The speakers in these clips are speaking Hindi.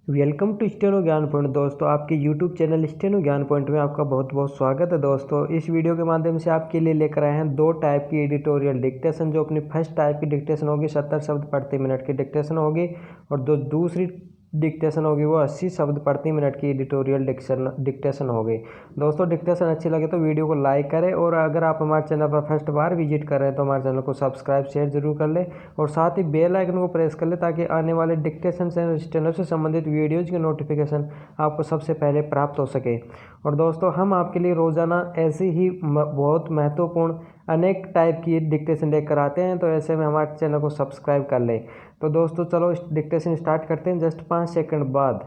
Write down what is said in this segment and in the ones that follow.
वेलकम टू स्टेनो ज्ञान पॉइंट। दोस्तों, आपके यूट्यूब चैनल स्टेनो ज्ञान पॉइंट में आपका बहुत बहुत स्वागत है। दोस्तों, इस वीडियो के माध्यम से आपके लिए लेकर आए हैं दो टाइप की एडिटोरियल डिक्टेशन। जो अपनी फर्स्ट टाइप की डिक्टेशन होगी 70 शब्द प्रति मिनट की डिक्टेशन होगी, और जो दूसरी डिक्टेशन होगी वो 80 शब्द प्रति मिनट की एडिटोरियल डिक्टेशन होगी। दोस्तों, डिक्टेशन अच्छी लगे तो वीडियो को लाइक करें, और अगर आप हमारे चैनल पर फर्स्ट बार विजिट कर रहे हैं तो हमारे चैनल को सब्सक्राइब शेयर जरूर कर लें, और साथ ही बेल आइकन को प्रेस कर लें ताकि आने वाले डिक्टेशन चैनल से संबंधित वीडियोज़ की नोटिफिकेशन आपको सबसे पहले प्राप्त हो सके। और दोस्तों, हम आपके लिए रोज़ाना ऐसी ही बहुत महत्वपूर्ण अनेक टाइप की डिक्टेशन लेकर आते हैं, तो ऐसे में हमारे चैनल को सब्सक्राइब कर लें। तो दोस्तों, चलो डिक्टेशन स्टार्ट करते हैं जस्ट 5 सेकंड बाद।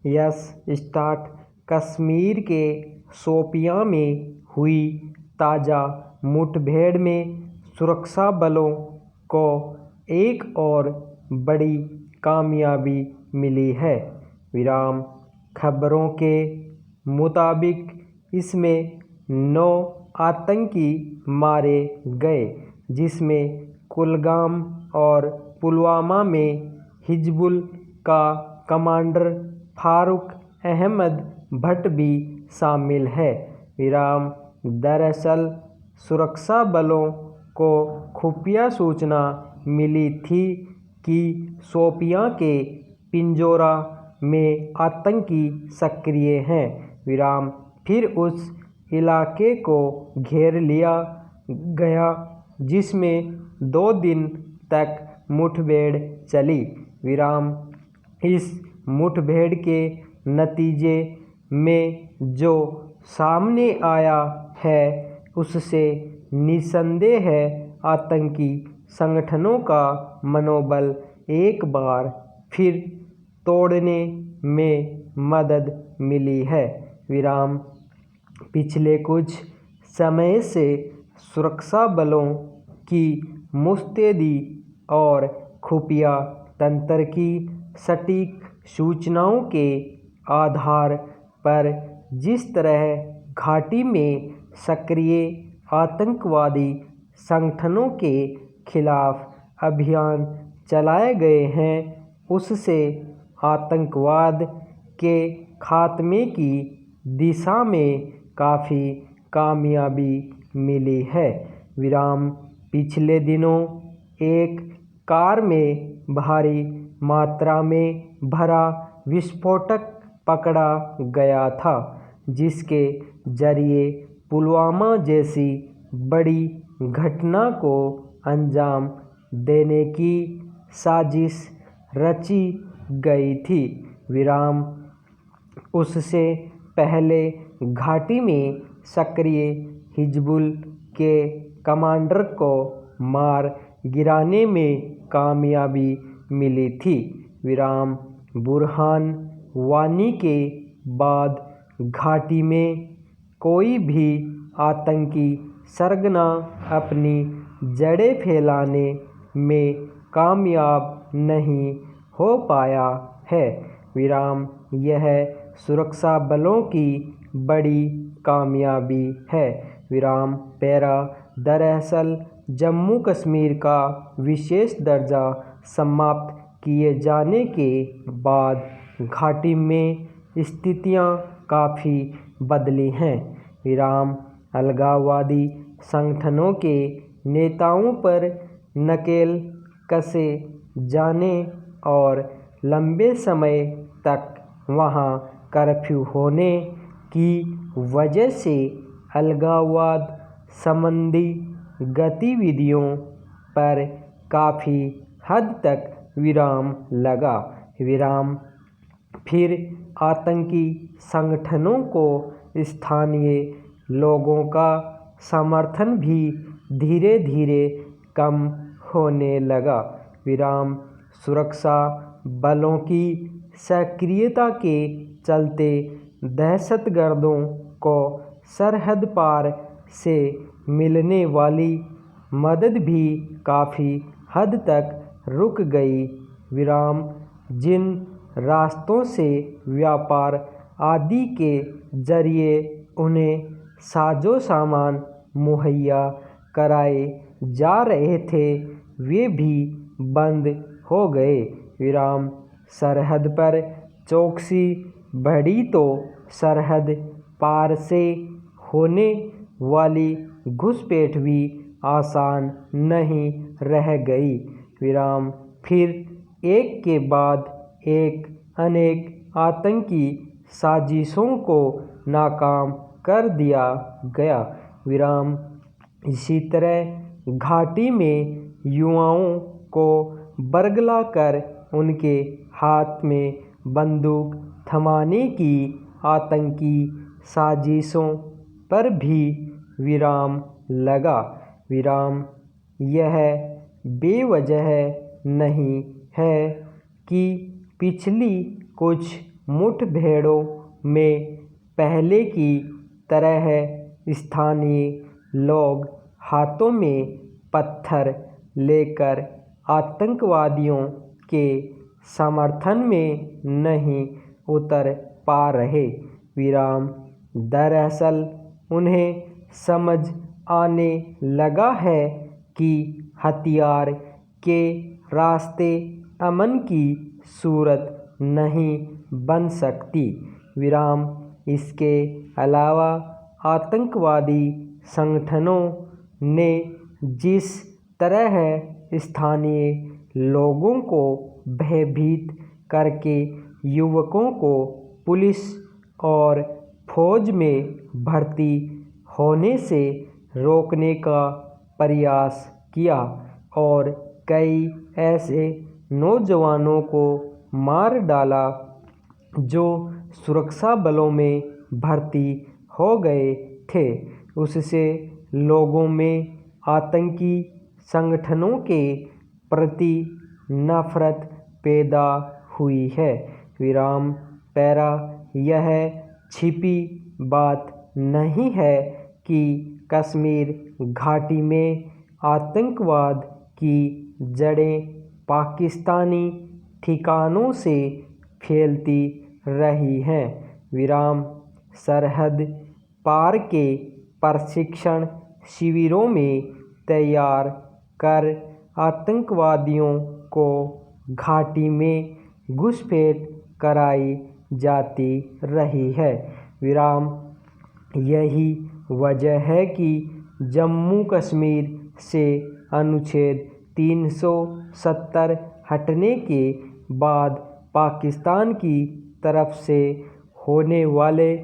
Yes start. कश्मीर के शोपियां में हुई ताज़ा मुठभेड़ में सुरक्षा बलों को एक और बड़ी कामयाबी मिली है। विराम। खबरों के मुताबिक इसमें 9 आतंकी मारे गए, जिसमें कुलगाम और पुलवामा में हिजबुल का कमांडर फारूक अहमद भट्ट भी शामिल है। विराम। दरअसल सुरक्षा बलों को खुफिया सूचना मिली थी कि शोपियां के पिंजोरा में आतंकी सक्रिय हैं। विराम। फिर उस इलाके को घेर लिया गया, जिसमें 2 दिन तक मुठभेड़ चली। विराम। इस मुठभेड़ के नतीजे में जो सामने आया है उससे निस्संदेह आतंकी संगठनों का मनोबल एक बार फिर तोड़ने में मदद मिली है। विराम। पिछले कुछ समय से सुरक्षा बलों की मुस्तैदी और खुफिया तंत्र की सटीक सूचनाओं के आधार पर जिस तरह घाटी में सक्रिय आतंकवादी संगठनों के खिलाफ अभियान चलाए गए हैं, उससे आतंकवाद के खात्मे की दिशा में काफ़ी कामयाबी मिली है। विराम। पिछले दिनों एक कार में भारी मात्रा में भरा विस्फोटक पकड़ा गया था, जिसके जरिए पुलवामा जैसी बड़ी घटना को अंजाम देने की साजिश रची गई थी। विराम। उससे पहले घाटी में सक्रिय हिजबुल के कमांडर को मार गिराने में कामयाबी मिली थी। विराम। बुरहान वानी के बाद घाटी में कोई भी आतंकी सरगना अपनी जड़ें फैलाने में कामयाब नहीं हो पाया है। विराम। यह सुरक्षा बलों की बड़ी कामयाबी है। विराम। पैरा। दरअसल जम्मू कश्मीर का विशेष दर्जा समाप्त किए जाने के बाद घाटी में स्थितियां काफ़ी बदली हैं। विराम। अलगाववादी संगठनों के नेताओं पर नकेल कसे जाने और लंबे समय तक वहां कर्फ्यू होने की वजह से अलगाववाद संबंधी गतिविधियों पर काफ़ी हद तक विराम लगा। विराम। फिर आतंकी संगठनों को स्थानीय लोगों का समर्थन भी धीरे धीरे कम होने लगा। विराम। सुरक्षा बलों की सक्रियता के चलते दहशतगर्दों को सरहद पार से मिलने वाली मदद भी काफ़ी हद तक रुक गई। विराम। जिन रास्तों से व्यापार आदि के जरिए उन्हें साजो सामान मुहैया कराए जा रहे थे, वे भी बंद हो गए। विराम सरहद पर चौकसी बढ़ी तो सरहद पार से होने वाली घुसपैठ भी आसान नहीं रह गई। विराम फिर एक के बाद एक अनेक आतंकी साजिशों को नाकाम कर दिया गया। विराम इसी तरह घाटी में युवाओं को बरगला कर उनके हाथ में बंदूक थमाने की आतंकी साजिशों पर भी विराम लगा। विराम यह बेवजह नहीं है कि पिछली कुछ मुठभेड़ों में पहले की तरह स्थानीय लोग हाथों में पत्थर लेकर आतंकवादियों के समर्थन में नहीं उतर पा रहे। विराम दरअसल उन्हें समझ आने लगा है कि हथियार के रास्ते अमन की सूरत नहीं बन सकती। विराम इसके अलावा आतंकवादी संगठनों ने जिस तरह स्थानीय लोगों को भयभीत करके युवकों को पुलिस और फौज में भर्ती होने से रोकने का प्रयास किया और कई ऐसे नौजवानों को मार डाला जो सुरक्षा बलों में भर्ती हो गए थे। उससे लोगों में आतंकी संगठनों के प्रति नफरत पैदा हुई है। विराम पैरा यह छिपी बात नहीं है कि कश्मीर घाटी में आतंकवाद की जड़ें पाकिस्तानी ठिकानों से फैलती रही हैं। विराम सरहद पार के प्रशिक्षण शिविरों में तैयार कर आतंकवादियों को घाटी में घुसपैठ कराई जाती रही है। विराम यही वजह है कि जम्मू कश्मीर से अनुच्छेद 370 हटने के बाद पाकिस्तान की तरफ से होने वाले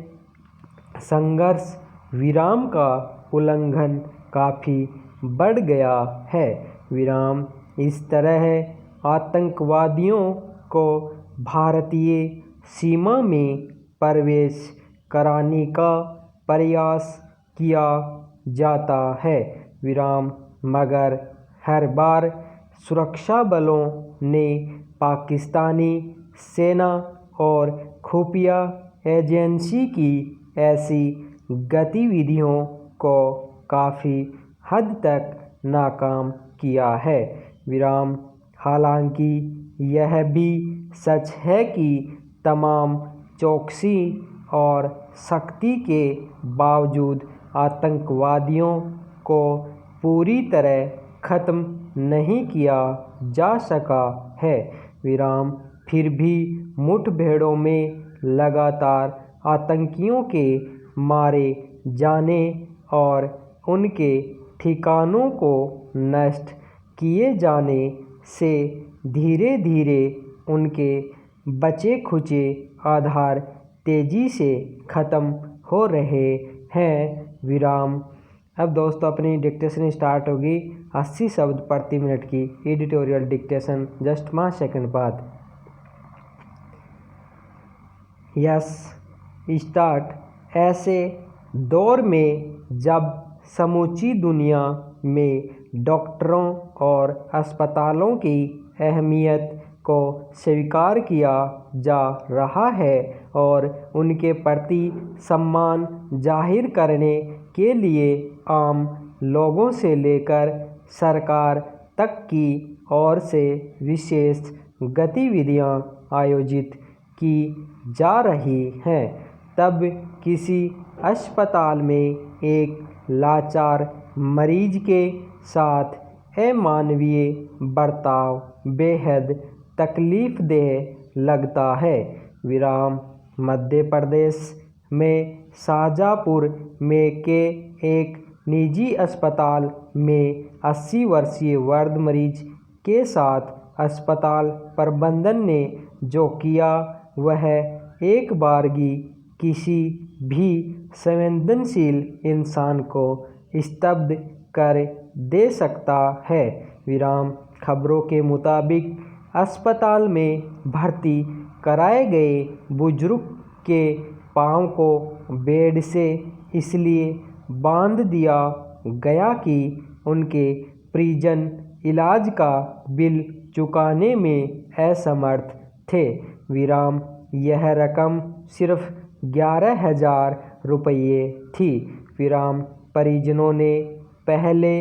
संघर्ष विराम का उल्लंघन काफ़ी बढ़ गया है। विराम इस तरह आतंकवादियों को भारतीय सीमा में प्रवेश कराने का प्रयास किया जाता है। विराम मगर हर बार सुरक्षा बलों ने पाकिस्तानी सेना और खुफिया एजेंसी की ऐसी गतिविधियों को काफ़ी हद तक नाकाम किया है। विराम हालांकि यह भी सच है कि तमाम चौकसी और सख्ती के बावजूद आतंकवादियों को पूरी तरह ख़त्म नहीं किया जा सका है। विराम फिर भी मुठभेड़ों में लगातार आतंकियों के मारे जाने और उनके ठिकानों को नष्ट किए जाने से धीरे धीरे उनके बचे खुचे आधार तेज़ी से ख़त्म हो रहे हैं। विराम अब दोस्तों अपनी डिक्टेशन स्टार्ट होगी 80 शब्द प्रति मिनट की एडिटोरियल डिक्टेशन जस्ट 5 सेकंड बाद। Yes start. ऐसे दौर में जब समूची दुनिया में डॉक्टरों और अस्पतालों की अहमियत को स्वीकार किया जा रहा है और उनके प्रति सम्मान जाहिर करने के लिए आम लोगों से लेकर सरकार तक की ओर से विशेष गतिविधियां आयोजित की जा रही हैं, तब किसी अस्पताल में एक लाचार मरीज के साथ अमानवीय बर्ताव बेहद तकलीफदेह लगता है। विराम मध्य प्रदेश में शाहजहाँपुर में के एक निजी अस्पताल में 80 वर्षीय वृद्ध मरीज के साथ अस्पताल प्रबंधन ने जो किया वह एक बारगी किसी भी संवेदनशील इंसान को स्तब्ध कर दे सकता है। विराम खबरों के मुताबिक अस्पताल में भर्ती कराए गए बुजुर्ग के पाँव को बेड से इसलिए बांध दिया गया कि उनके परिजन इलाज का बिल चुकाने में असमर्थ थे। विराम यह रकम सिर्फ 11,000 रुपये थी। विराम परिजनों ने पहले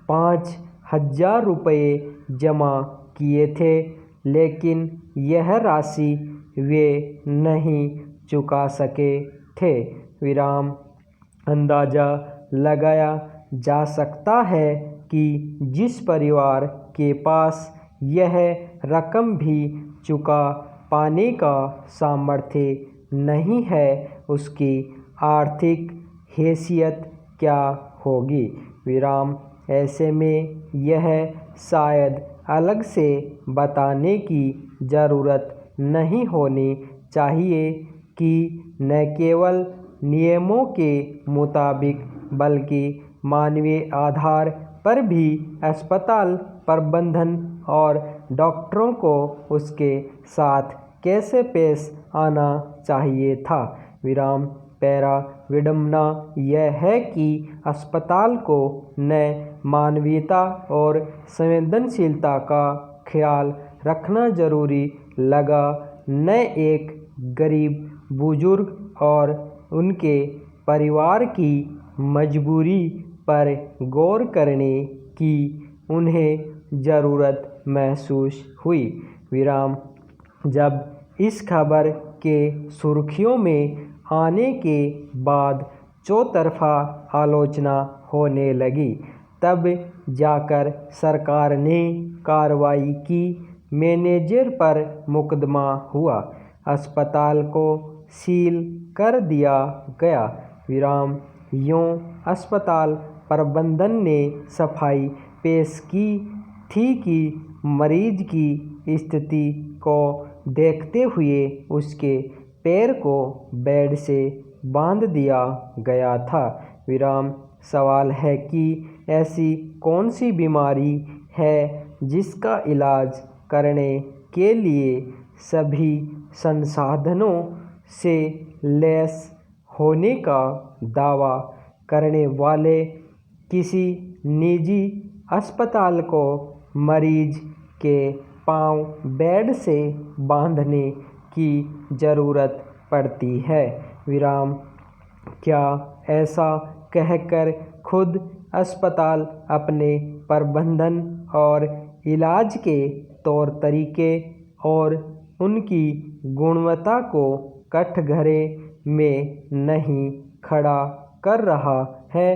5,000 रुपये जमा किए थे, लेकिन यह राशि वे नहीं चुका सके थे। विराम अंदाज़ा लगाया जा सकता है कि जिस परिवार के पास यह रकम भी चुका पाने का सामर्थ्य नहीं है, उसकी आर्थिक हैसियत क्या होगी। विराम ऐसे में यह शायद अलग से बताने की ज़रूरत नहीं होनी चाहिए कि न केवल नियमों के मुताबिक बल्कि मानवीय आधार पर भी अस्पताल प्रबंधन और डॉक्टरों को उसके साथ कैसे पेश आना चाहिए था। विराम पैरा विडंबना यह है कि अस्पताल को न मानवीयता और संवेदनशीलता का ख्याल रखना जरूरी लगा, न एक गरीब बुजुर्ग और उनके परिवार की मजबूरी पर गौर करने की उन्हें ज़रूरत महसूस हुई। विराम जब इस खबर के सुर्खियों में आने के बाद चौतरफा आलोचना होने लगी, तब जाकर सरकार ने कार्रवाई की। मैनेजर पर मुकदमा हुआ, अस्पताल को सील कर दिया गया। विराम यूं अस्पताल प्रबंधन ने सफाई पेश की थी कि मरीज की स्थिति को देखते हुए उसके पैर को बेड से बांध दिया गया था। विराम सवाल है कि ऐसी कौन सी बीमारी है जिसका इलाज करने के लिए सभी संसाधनों से लैस होने का दावा करने वाले किसी निजी अस्पताल को मरीज के पांव बेड से बांधने की ज़रूरत पड़ती है। विराम क्या ऐसा कहकर खुद अस्पताल अपने प्रबंधन और इलाज के तौर तरीके और उनकी गुणवत्ता को कठघरे में नहीं खड़ा कर रहा है।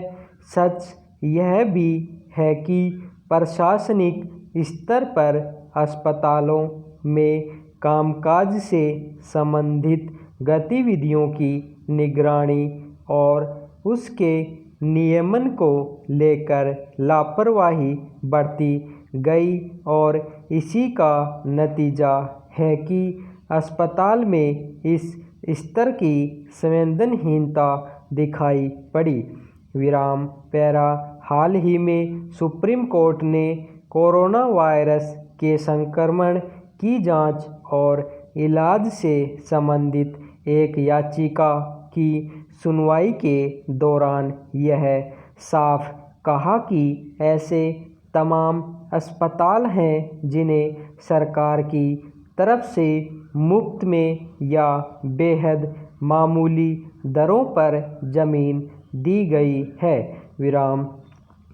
सच यह भी है कि प्रशासनिक स्तर पर अस्पतालों में कामकाज से संबंधित गतिविधियों की निगरानी और उसके नियमन को लेकर लापरवाही बरती गई और इसी का नतीजा है कि अस्पताल में इस स्तर की संवेदनहीनता दिखाई पड़ी। विराम पैरा हाल ही में सुप्रीम कोर्ट ने कोरोना वायरस के संक्रमण की जांच और इलाज से संबंधित एक याचिका की सुनवाई के दौरान यह साफ कहा कि ऐसे तमाम अस्पताल हैं जिन्हें सरकार की तरफ से मुफ्त में या बेहद मामूली दरों पर ज़मीन दी गई है। विराम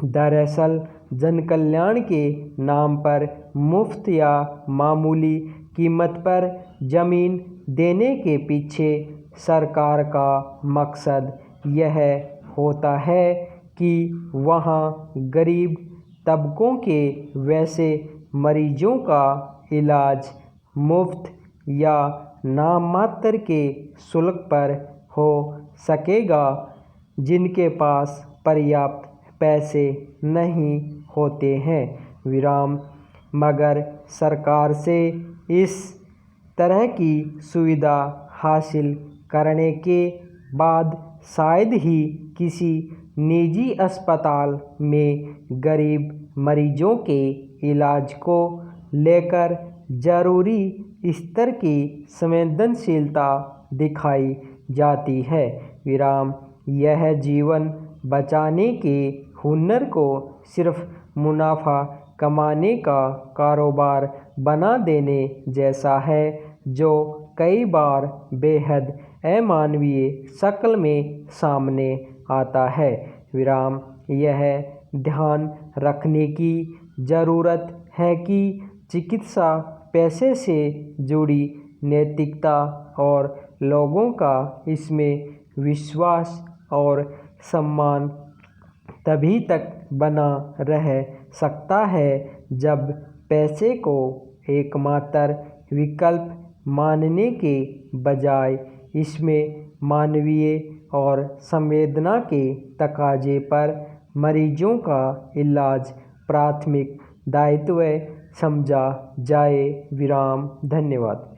दरअसल जनकल्याण के नाम पर मुफ्त या मामूली कीमत पर ज़मीन देने के पीछे सरकार का मकसद यह होता है कि वहाँ गरीब तबकों के वैसे मरीजों का इलाज मुफ्त या नाममात्र के शुल्क पर हो सकेगा, जिनके पास पर्याप्त पैसे नहीं होते हैं। विराम मगर सरकार से इस तरह की सुविधा हासिल करने के बाद शायद ही किसी निजी अस्पताल में गरीब मरीजों के इलाज को लेकर जरूरी स्तर की संवेदनशीलता दिखाई जाती है। विराम यह जीवन बचाने के हुनर को सिर्फ मुनाफा कमाने का कारोबार बना देने जैसा है, जो कई बार बेहद अमानवीय शक्ल में सामने आता है। विराम यह ध्यान रखने की ज़रूरत है कि चिकित्सा पैसे से जुड़ी नैतिकता और लोगों का इसमें विश्वास और सम्मान तभी तक बना रह सकता है जब पैसे को एकमात्र विकल्प मानने के बजाय इसमें मानवीय और संवेदना के तकाजे पर मरीजों का इलाज प्राथमिक दायित्व समझा जाए। विराम। धन्यवाद।